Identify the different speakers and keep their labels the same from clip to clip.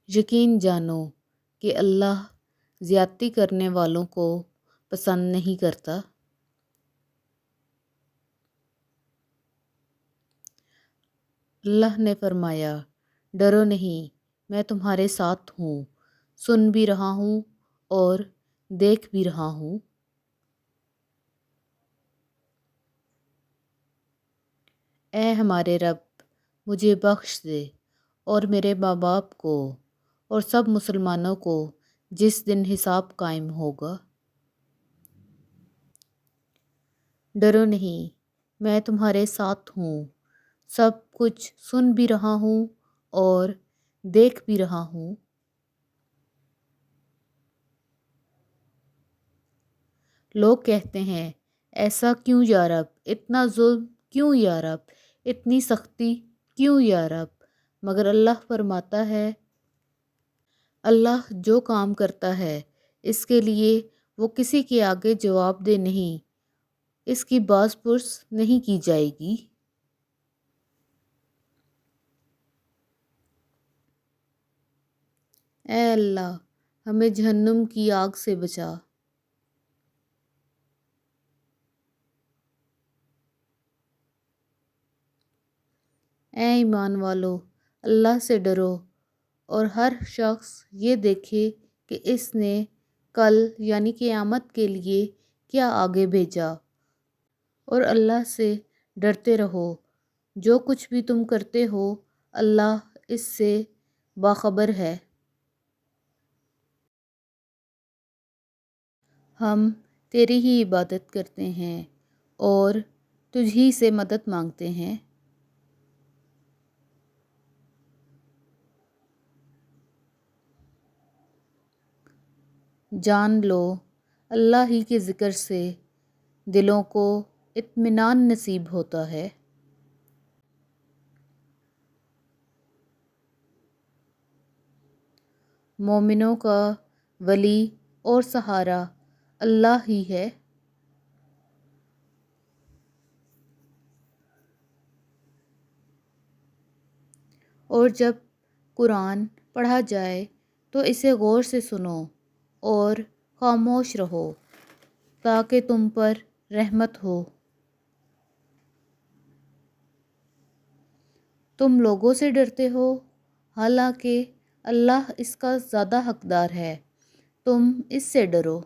Speaker 1: یقین جانو کہ اللہ زیادتی کرنے والوں کو پسند نہیں کرتا۔ اللہ نے فرمایا، ڈرو نہیں، میں تمہارے ساتھ ہوں، سن بھی رہا ہوں اور دیکھ بھی رہا ہوں۔ اے ہمارے رب، مجھے بخش دے اور میرے ماں باپ کو اور سب مسلمانوں کو جس دن حساب قائم ہوگا۔ ڈرو نہیں، میں تمہارے ساتھ ہوں، سب کچھ سن بھی رہا ہوں اور دیکھ بھی رہا ہوں۔ لوگ کہتے ہیں، ایسا کیوں یا رب، اتنا ظلم کیوں یا رب، اتنی سختی کیوں یا رب؟ مگر اللہ فرماتا ہے، اللہ جو کام کرتا ہے اس کے لیے وہ کسی کے آگے جواب دہ نہیں، اس کی باز پرس نہیں کی جائے گی۔ اے اللہ، ہمیں جہنم کی آگ سے بچا۔ اے ایمان والو، اللہ سے ڈرو اور ہر شخص یہ دیکھے کہ اس نے کل یعنی قیامت کے لیے کیا آگے بھیجا، اور اللہ سے ڈرتے رہو۔ جو کچھ بھی تم کرتے ہو اللہ اس سے باخبر ہے۔ ہم تیری ہی عبادت کرتے ہیں اور تجھ ہی سے مدد مانگتے ہیں۔ جان لو، اللہ ہی کے ذکر سے دلوں کو اطمینان نصیب ہوتا ہے۔ مومنوں کا ولی اور سہارا اللہ ہی ہے۔ اور جب قرآن پڑھا جائے تو اسے غور سے سنو اور خاموش رہو تاکہ تم پر رحمت ہو۔ تم لوگوں سے ڈرتے ہو، حالانکہ اللہ اس کا زیادہ حقدار ہے، تم اس سے ڈرو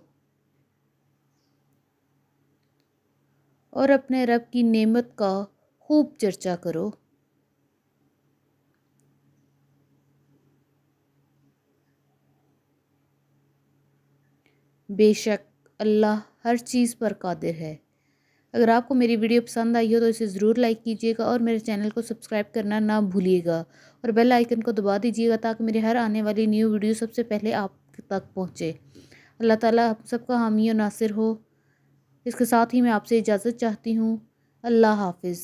Speaker 1: اور اپنے رب کی نعمت کا خوب چرچا کرو۔ بے شک اللہ ہر چیز پر قادر ہے۔ اگر آپ کو میری ویڈیو پسند آئی ہو تو اسے ضرور لائک کیجیے گا اور میرے چینل کو سبسکرائب کرنا نہ بھولیے گا، اور بیل آئیکن کو دبا دیجیے گا تاکہ میری ہر آنے والی نیو ویڈیو سب سے پہلے آپ تک پہنچے۔ اللہ تعالیٰ آپ سب کا حامی و ناصر ہو۔ اس کے ساتھ ہی میں آپ سے اجازت چاہتی ہوں۔ اللہ حافظ۔